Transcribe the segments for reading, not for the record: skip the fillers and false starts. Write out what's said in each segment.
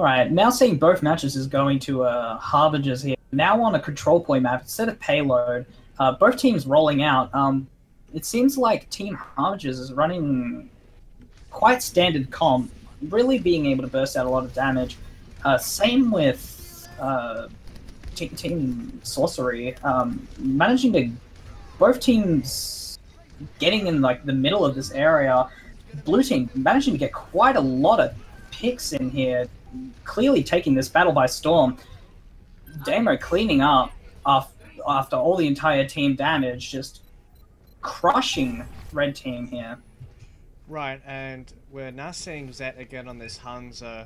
Alright, now seeing both matches is going to Harbingers here. Now on a control point map, instead of payload, both teams rolling out. It seems like Team Harbingers is running quite standard comp, really being able to burst out a lot of damage. Same with Team Sorcery, managing to... Both teams getting in like the middle of this area. Blue team managing to get quite a lot of picks in here, clearly taking this battle by storm. Damo cleaning up after all the entire team damage, just crushing red team here. Right, and we're now seeing Zet again on this Hanzo.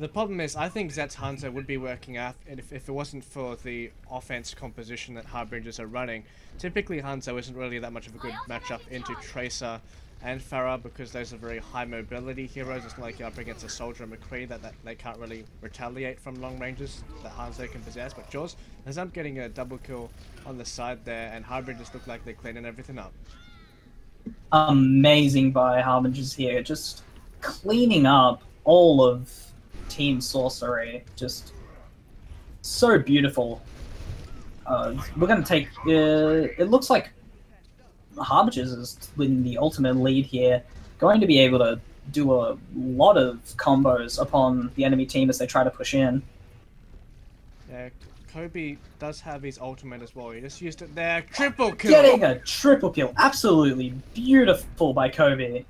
The problem is, I think Zet's Hanzo would be working out if it wasn't for the offense composition that Harbingers are running. Typically, Hanzo isn't really that much of a good matchup into Tracer and Farah because those are very high mobility heroes. It's not like you're up against a Soldier and McCree that they can't really retaliate from long ranges that Hanzo can possess. But Jaws ends up getting a double kill on the side there, and Harbingers look like they're cleaning everything up. Amazing by Harbingers here, just cleaning up all of Team Sorcery. Just so beautiful. We're going to take... it looks like Harbingers is in the ultimate lead here, going to be able to do a lot of combos upon the enemy team as they try to push in. Yeah, Kobe does have his ultimate as well. He just used it there. Triple kill! Getting a triple kill. Absolutely beautiful by Kobe.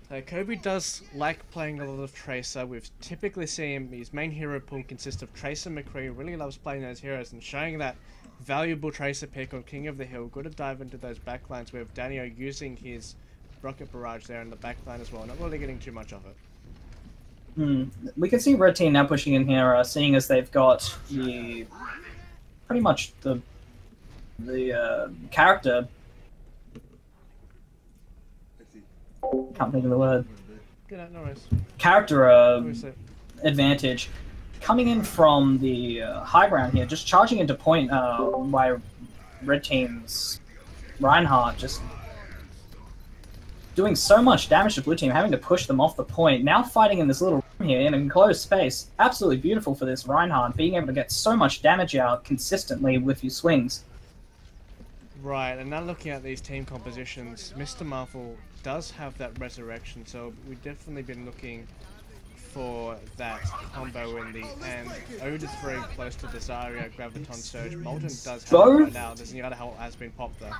So Kobe does like playing a lot of Tracer. We've typically seen his main hero pool consist of Tracer. McCree really loves playing those heroes and showing that valuable Tracer pick on King of the Hill. Good to dive into those backlines with Daniel using his rocket barrage there in the backline as well. Not really getting too much of it. We can see Red Team now pushing in here, seeing as they've got the pretty much the character. Can't think of the word. Good, no worries. Character advantage coming in from the high ground here, just charging into point by Red Team's Reinhardt, just doing so much damage to Blue Team, having to push them off the point. Now fighting in this little room here in an enclosed space. Absolutely beautiful for this Reinhardt, being able to get so much damage out consistently with your swings. Right, and now looking at these team compositions, Mr. Marvel does have that resurrection, so we've definitely been looking for that combo in the end. Ode is very close to the Zarya, Graviton Surge. Molten does have it right now. The Zenyatta ult has been popped there.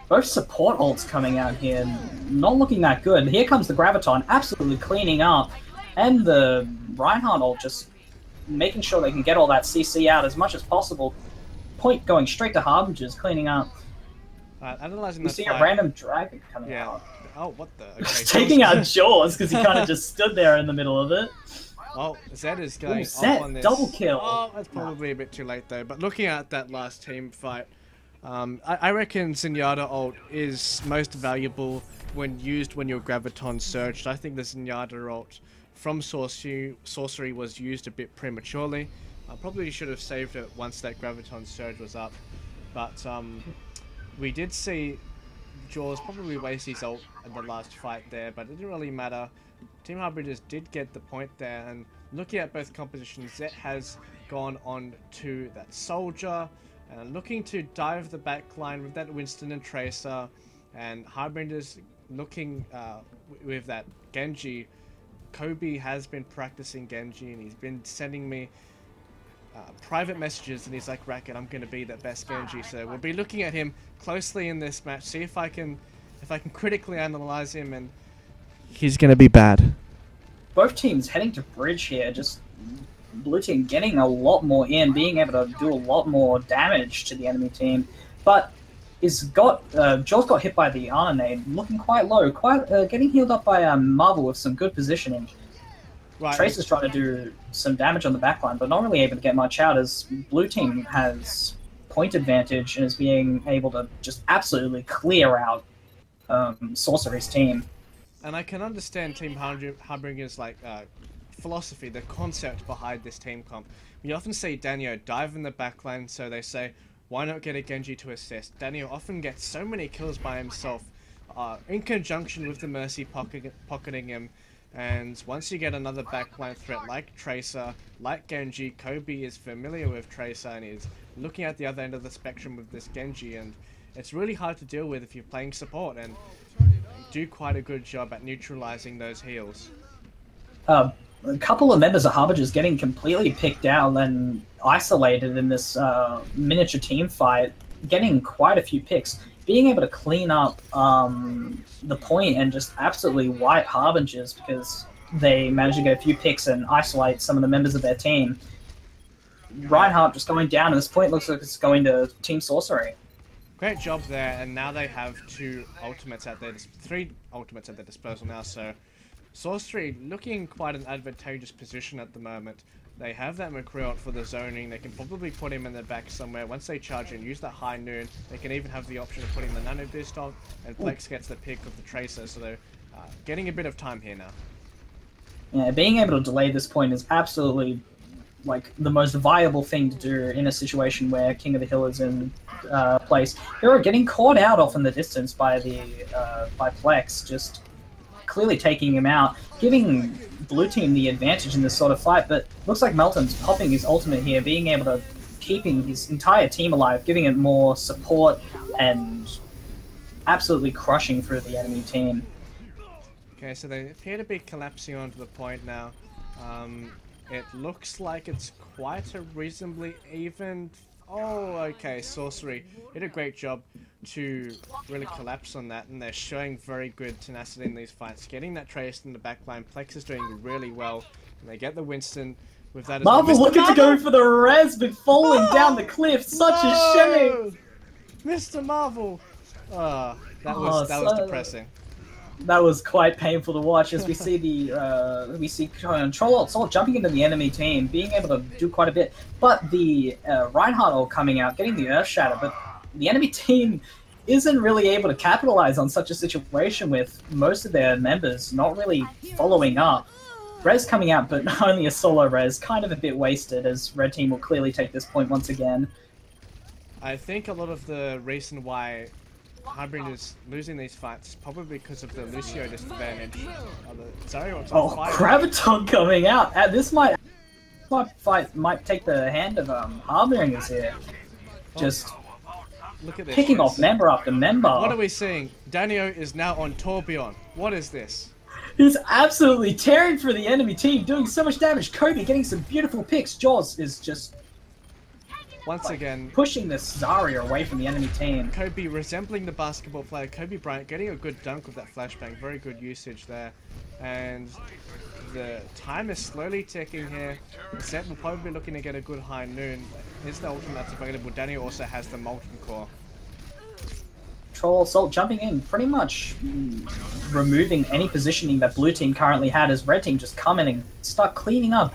Both support ults coming out here, not looking that good. Here comes the Graviton, absolutely cleaning up, and the Reinhardt ult just making sure they can get all that CC out as much as possible. Point going straight to Harbingers, cleaning up. Analyzing we see a random dragon coming out. Oh, what the? Okay, taking out Jaws because he kind of just stood there in the middle of it. Oh, Zed is going off on this. Double kill. Oh, that's probably a bit too late though. But looking at that last team fight, I reckon Zenyatta ult is most valuable when used when your Graviton surged. I think the Zenyatta ult from Sorcery was used a bit prematurely. I probably should have saved it once that Graviton surge was up. But we did see Jaws probably waste his ult in the last fight there, but it didn't really matter. Team Harbingers did get the point there, and looking at both compositions, Zet has gone on to that Soldier, and looking to dive the back line with that Winston and Tracer, and Harbingers looking with that Genji. Kobe has been practicing Genji, and he's been sending me private messages, and he's like, Racket, I'm going to be the best Genji. So we'll be looking at him closely in this match, see if I can critically analyze him, and he's going to be bad. Both teams heading to bridge here, just Blue Team getting a lot more in, being able to do a lot more damage to the enemy team, but Jaws got hit by the Ana nade, looking quite low, getting healed up by Marvel with some good positioning. Right. Tracer's trying to do some damage on the backline, but not really able to get much out as Blue Team has point advantage and is being able to just absolutely clear out Sorcery's team. And I can understand Team Harbinger's philosophy, the concept behind this team comp. We often see Daniel dive in the backline, so they say, why not get a Genji to assist? Daniel often gets so many kills by himself, in conjunction with the Mercy pocketing him. And once you get another backline threat like Tracer, like Genji, Kobe is familiar with Tracer and is looking at the other end of the spectrum with this Genji, and it's really hard to deal with if you're playing support, and do quite a good job at neutralizing those heals. A couple of members of Harbingers getting completely picked out and isolated in this miniature team fight, getting quite a few picks. Being able to clean up the point and just absolutely wipe Harbingers because they managed to get a few picks and isolate some of the members of their team. Reinhardt just going down, and this point looks like it's going to Team Sorcery. Great job there, and now they have three ultimates at their disposal now, so Sorcery looking quite an advantageous position at the moment. They have that McCree out for the zoning. They can probably put him in the back somewhere. Once they charge and use that high noon, they can even have the option of putting the nano boost on, and Flex gets the pick of the Tracer, so they're getting a bit of time here now. Yeah, being able to delay this point is absolutely like the most viable thing to do in a situation where King of the Hill is in place. They're getting caught out off in the distance by by Flex, just clearly taking him out, giving blue team the advantage in this sort of fight, but looks like Melton's popping his ultimate here, being able to keeping his entire team alive, giving it more support and absolutely crushing through the enemy team. Okay, so they appear to be collapsing onto the point now. It looks like it's quite a reasonably even... Oh, okay, Sorcery did a great job to really collapse on that, and they're showing very good tenacity in these fights. Getting that Trace in the backline, Plex is doing really well, and they get the Winston with that as Marvel well. looking to go for the res, but falling down the cliff, such a shame! Mr. Marvel! That was depressing. That was quite painful to watch as we see Troll Assault jumping into the enemy team, being able to do quite a bit, but the Reinhardt all coming out, getting the Earth Shatter, but the enemy team isn't really able to capitalize on such a situation with most of their members not really following up. Res coming out, but only a solo res, kind of a bit wasted, as Red Team will clearly take this point once again. I think a lot of the reason why Harbingers losing these fights is probably because of the Lucio disadvantage. Graviton coming out! This fight might take the hand of Harbingers here. Just look at this, picking off member after member. What are we seeing? Danio is now on Tourbillon. What is this? He's absolutely tearing through the enemy team, doing so much damage. Kobe getting some beautiful picks. Jaws is just once again pushing this Zarya away from the enemy team. Kobe resembling the basketball player Kobe Bryant, getting a good dunk with that flashbang. Very good usage there. And the time is slowly ticking here. Zed will probably be looking to get a good high noon. Here's the ultimate that's available. Danny also has the Molten Core. Troll Assault jumping in, pretty much removing any positioning that blue team currently had, as red team just come in and start cleaning up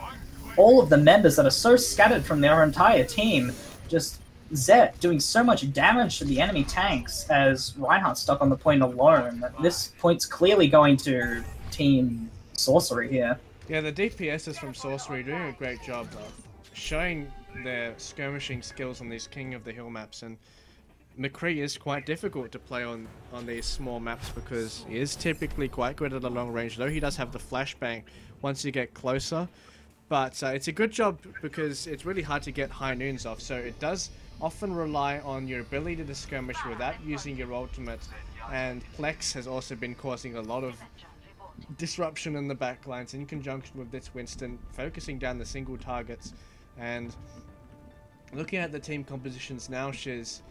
all of the members that are so scattered from their entire team. Just Zed doing so much damage to the enemy tanks as Reinhardt stuck on the point alone. This point's clearly going to Team Sorcery here. Yeah, the DPSs from Sorcery doing a great job of showing their skirmishing skills on these King of the Hill maps, and McCree is quite difficult to play on these small maps because he is typically quite good at a long range, though he does have the flashbang once you get closer. But it's a good job because it's really hard to get high noons off, so it does often rely on your ability to skirmish without using your ultimate, and Plex has also been causing a lot of disruption in the backlines in conjunction with this Winston, focusing down the single targets. And looking at the team compositions now, Shiz,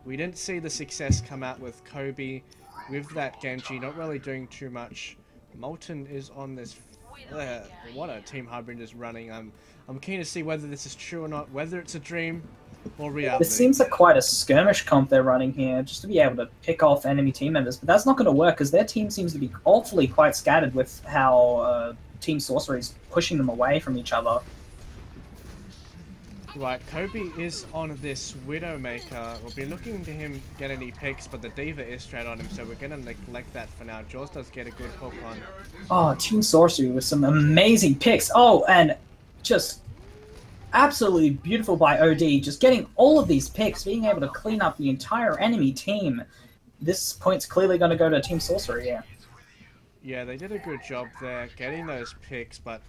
we didn't see the success come out with Kobe, with that Genji not really doing too much. Molten is on this. What a team Harbingers is running. I'm keen to see whether this is true or not, whether it's a dream or reality. This seems like quite a skirmish comp they're running here, just to be able to pick off enemy team members, but that's not going to work because their team seems to be awfully quite scattered with how Team Sorcery is pushing them away from each other. Right, Kobe is on this Widowmaker. We'll be looking to him get any picks, but the Diva is straight on him, so we're going to neglect that for now. Jaws does get a good hook on. Oh, Team Sorcery with some amazing picks. Oh, and just absolutely beautiful by OD, just getting all of these picks, being able to clean up the entire enemy team. This point's clearly going to go to Team Sorcery, yeah. Yeah, they did a good job there getting those picks, but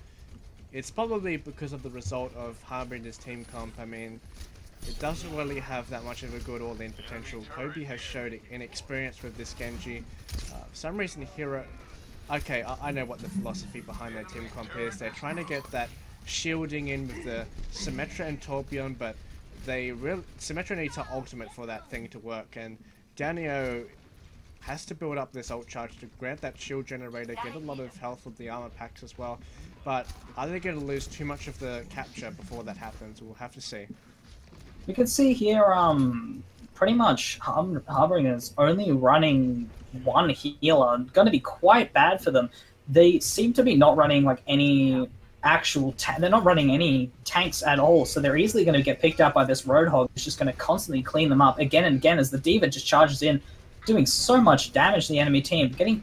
it's probably because of the result of Harbinger's team comp. I mean, it doesn't really have that much of a good all-in potential. Kobe has showed inexperience with this Genji. For some reason, Hero... Okay, I know what the philosophy behind their team comp is. They're trying to get that shielding in with the Symmetra and Torbjorn, but Symmetra needs her ultimate for that thing to work, and Danio has to build up this ult charge to grant that shield generator, get a lot of health with the armor packs as well. But are they going to lose too much of the capture before that happens? We'll have to see. You can see here, pretty much Harbinger's only running one healer. Going to be quite bad for them. They seem to be not running like any actual they're not running any tanks at all, so they're easily going to get picked up by this Roadhog. It's just going to constantly clean them up again and again as the D.Va just charges in, doing so much damage to the enemy team, getting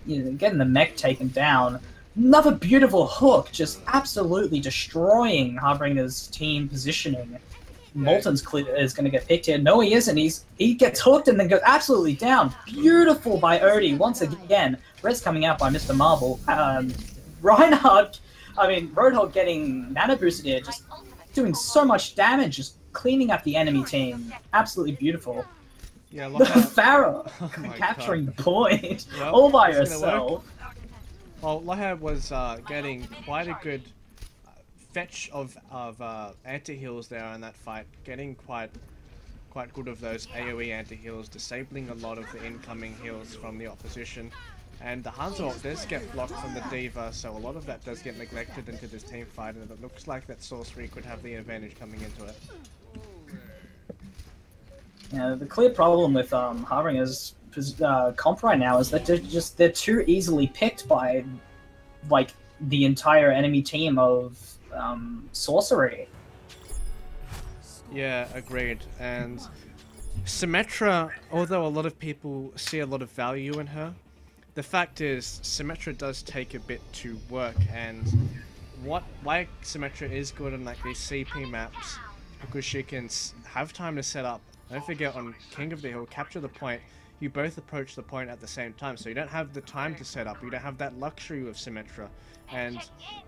the mech taken down. Another beautiful hook, just absolutely destroying Harbinger's team positioning. Molten's is going to get picked here. No, he isn't. He gets hooked and then goes absolutely down. Beautiful by Odie once again. Red's coming out by Mr. Marvel. Reinhardt, Roadhog getting nano boosted here, just doing so much damage, just cleaning up the enemy team. Absolutely beautiful. Yeah, Farah capturing the point all by herself. Well, Lijiang was getting quite a good fetch of anti-heals there in that fight, getting quite good of those AoE anti-heals, disabling a lot of the incoming heals from the opposition. And the Hanzo ult does get blocked from the D.Va, so a lot of that does get neglected into this team fight, and it looks like that Sorcery could have the advantage coming into it. Yeah, the clear problem with Harbinger's comp right now is that they're too easily picked by like the entire enemy team of Sorcery. Yeah, agreed. And Symmetra, although a lot of people see a lot of value in her, the fact is Symmetra does take a bit to work, and why Symmetra is good on like these CP maps, because she can have time to set up. Don't forget, on King of the Hill, capture the point, you both approach the point at the same time, so you don't have the time to set up, you don't have that luxury with Symmetra, and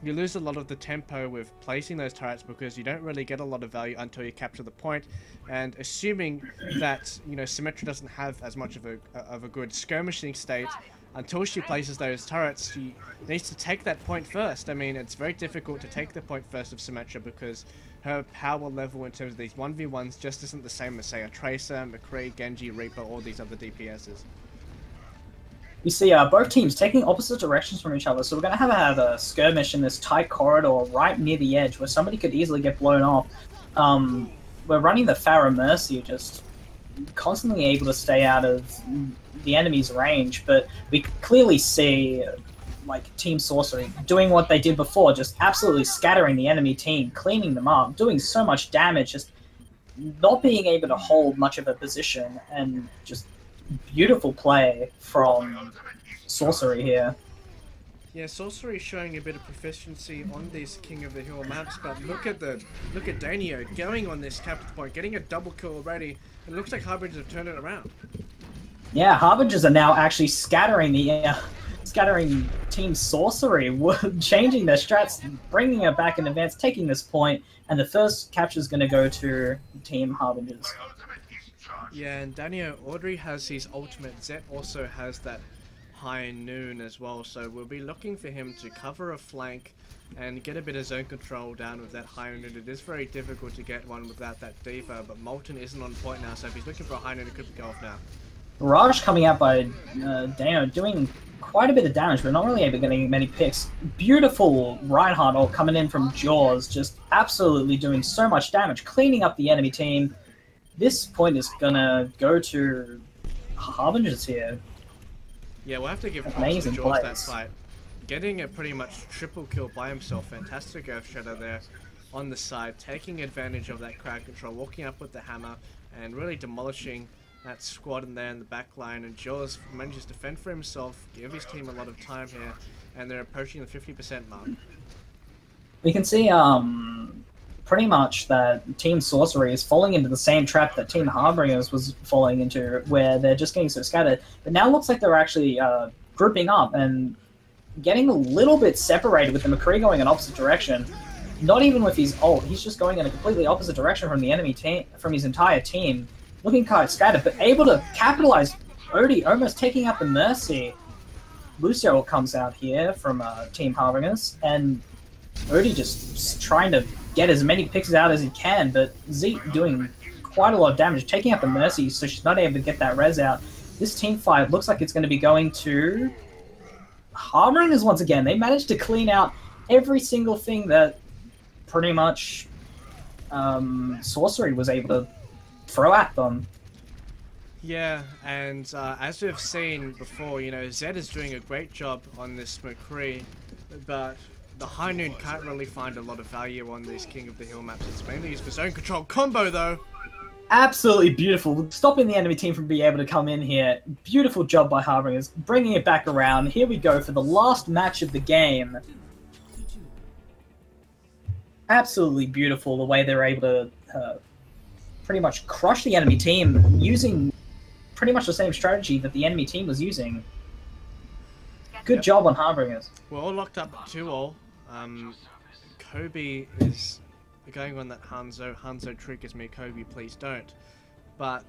you lose a lot of the tempo with placing those turrets because you don't really get a lot of value until you capture the point. And assuming that, you know, Symmetra doesn't have as much of a good skirmishing state, until she places those turrets, she needs to take that point first. I mean, it's very difficult to take the point first of Symmetra because her power level in terms of these 1v1s just isn't the same as, say, a Tracer, McCree, Genji, Reaper, all these other DPSs. You see both teams taking opposite directions from each other, so we're going to have a skirmish in this tight corridor right near the edge where somebody could easily get blown off. We're running the Farah Mercy, just constantly able to stay out of the enemy's range, but we clearly see like Team Sorcery doing what they did before, just absolutely scattering the enemy team, cleaning them up, doing so much damage, just not being able to hold much of a position, and just beautiful play from Sorcery here. Yeah, Sorcery is showing a bit of proficiency on these King of the Hill maps, but look at Danio going on this capture point, getting a double kill already. It looks like Harbingers have turned it around. Yeah, Harbingers are now actually scattering Team Sorcery, changing their strats, bringing it back in advance, taking this point, and the first capture is going to go to Team Harbingers. Yeah, and Danio Audrey has his ultimate. Zet also has that high noon as well, so we'll be looking for him to cover a flank and get a bit of zone control down with that high noon. It is very difficult to get one without that D.Va, but Molten isn't on point now, so if he's looking for a high noon, it could go off now. Raj coming out by Dano, doing quite a bit of damage, but not really able to get many picks. Beautiful Reinhardt ult coming in from Jaws, just absolutely doing so much damage, cleaning up the enemy team. This point is gonna go to Harbingers here. Yeah, we'll have to give props to Jaws that fight. Getting a pretty much triple kill by himself, fantastic Earth Shadow there on the side, taking advantage of that crowd control, walking up with the hammer, and really demolishing that squad in there in the back line, and Jaws manages to fend for himself, give his team a lot of time here, and they're approaching the 50% mark. We can see pretty much that Team Sorcery is falling into the same trap that Team Harbingers was falling into, where they're just getting so scattered. But now it looks like they're actually grouping up and getting a little bit separated with the McCree going in opposite direction. Not even with his ult, he's just going in a completely opposite direction from the enemy team, from his entire team. Looking quite scattered, but able to capitalize. Odie almost taking out the Mercy. Lucio comes out here from Team Harbingers, and Odie just trying to get as many picks out as he can, but Zeke doing quite a lot of damage, taking out the Mercy, so she's not able to get that res out. This team fight looks like it's going to be going to Harbingers once again. They managed to clean out every single thing that pretty much Sorcery was able to throw at them. Yeah, and as we've seen before, you know, Zed is doing a great job on this McCree, but the High Noon can't really find a lot of value on these King of the Hill maps. It's mainly used for zone control combo, though. Absolutely beautiful. Stopping the enemy team from being able to come in here. Beautiful job by Harbingers, bringing it back around. Here we go for the last match of the game. Absolutely beautiful the way they're able to pretty much crush the enemy team using pretty much the same strategy that the enemy team was using. Good job on Harbingers. We're all locked up 2-all. Kobe is going on that Hanzo. Hanzo triggers me. Kobe, please don't. But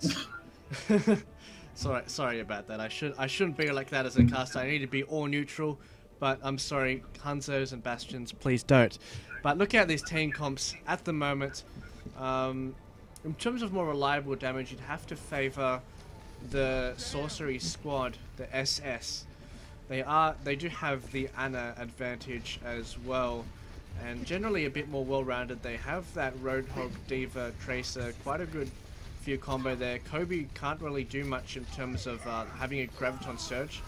sorry about that. I shouldn't be like that as a caster. I need to be all neutral. But I'm sorry, Hanzos and Bastions, please don't. But looking at these team comps at the moment, in terms of more reliable damage, you'd have to favor the Sorcery squad, the SS. They do have the Ana advantage as well, and generally a bit more well-rounded. They have that Roadhog, Diva, Tracer, quite a good few combo there. Kobe can't really do much in terms of having a Graviton Surge,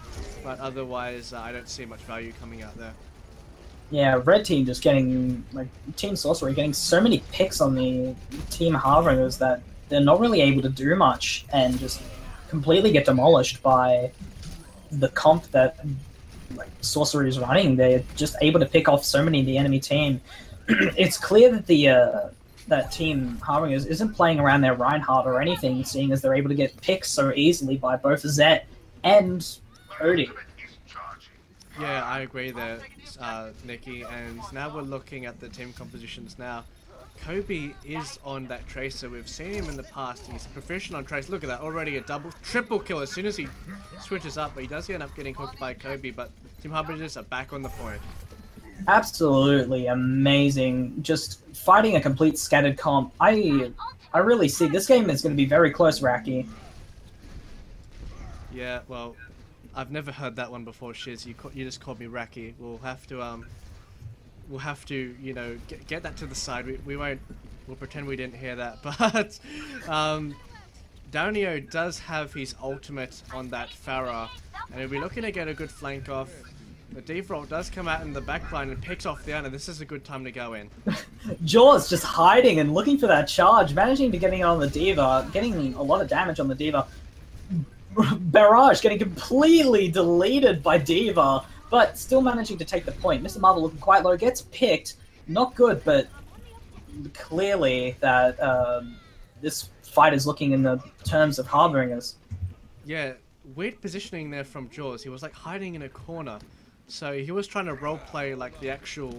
but otherwise I don't see much value coming out there. Yeah, Red Team just getting, like, Team Sorcery getting so many picks on the Team Harbingers that they're not really able to do much and just completely get demolished by the comp that, like, Sorcery is running. They're just able to pick off so many of the enemy team. It's clear that the that Team Harbingers isn't playing around their Reinhardt or anything, seeing as they're able to get picked so easily by both Zet and Odie. Yeah, I agree there, Nikki, and now we're looking at the team compositions now. Kobe is on that Tracer. We've seen him in the past. He's proficient on Tracer. Look at that, already a triple kill as soon as he switches up, but he does end up getting hooked by Kobe, but Team Harbingers are back on the point. Absolutely amazing. Just fighting a complete scattered comp. I really see this game is going to be very close, Raki. Yeah, well, I've never heard that one before, Shiz. You just called me Raki. We'll have to, you know, get that to the side. We'll pretend we didn't hear that. But Daunio does have his ultimate on that Pharah, and he'll be looking to get a good flank off. The Diva does come out in the backline and picks off the Ana. This is a good time to go in. Jaws just hiding and looking for that charge, managing to get it on the Diva, getting a lot of damage on the Diva. Barrage getting completely deleted by Diva, but still managing to take the point. Mr. Marvel looking quite low, gets picked. Not good, but clearly that this fight is looking in the terms of Harbingers. Yeah, weird positioning there from Jaws. He was like hiding in a corner. So he was trying to roleplay like the actual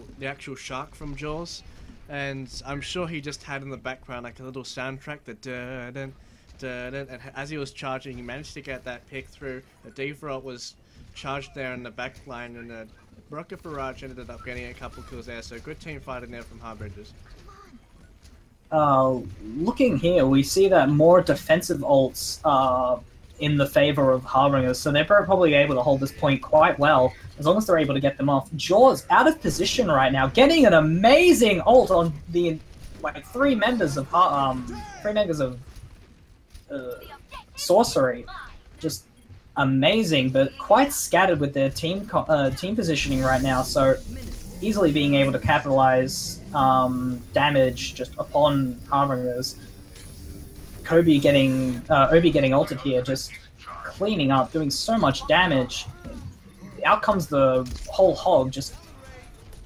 shark from Jaws. And I'm sure he just had in the background like a little soundtrack, the dun dun, and as he was charging, he managed to get that pick through. The Diva was charged there in the back line, and the Rocket Barrage ended up getting a couple kills there, so good team fighting there from Harbingers. Looking here, we see that more defensive ults are in the favor of Harbingers, so they're probably able to hold this point quite well, as long as they're able to get them off. Jaws out of position right now, getting an amazing ult on the like three members of Sorcery. Just amazing, but quite scattered with their team positioning right now, so easily being able to capitalize damage just upon Harbingers. Obi getting ulted here, just cleaning up, doing so much damage. Out comes the whole hog, just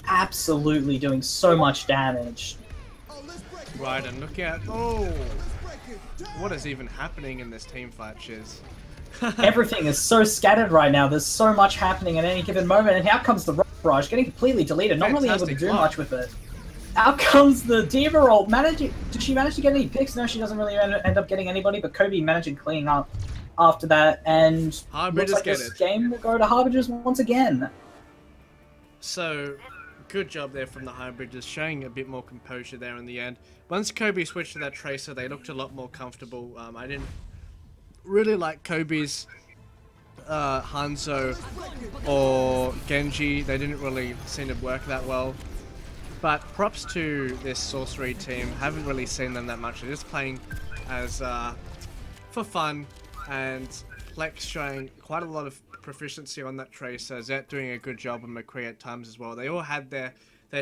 absolutely doing so much damage. Right, and look at what is even happening in this team fight, Shiz? Everything is so scattered right now. There's so much happening at any given moment, and out comes the Rock Barrage, getting completely deleted, not really able to do much with it. Out comes the Diva ult. Did she manage to get any picks? No, she doesn't really end up getting anybody, but Kobe managed to clean up after that, and looks like this game will go to Harbingers once again. So, good job there from the Harbingers, showing a bit more composure there in the end. Once Kobe switched to that Tracer, they looked a lot more comfortable. I didn't really like Kobe's Hanzo or Genji. They didn't really seem to work that well. But props to this Sorcery team. Haven't really seen them that much. They're just playing as for fun, and Plex showing quite a lot of proficiency on that Tracer. Zet doing a good job, and McCree at times as well. They all had their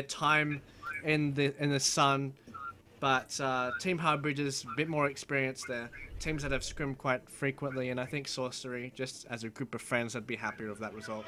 time in the sun, but Team Harbingers a bit more experience there. Teams that have scrim quite frequently, and I think Sorcery, just as a group of friends, I'd be happy with that result.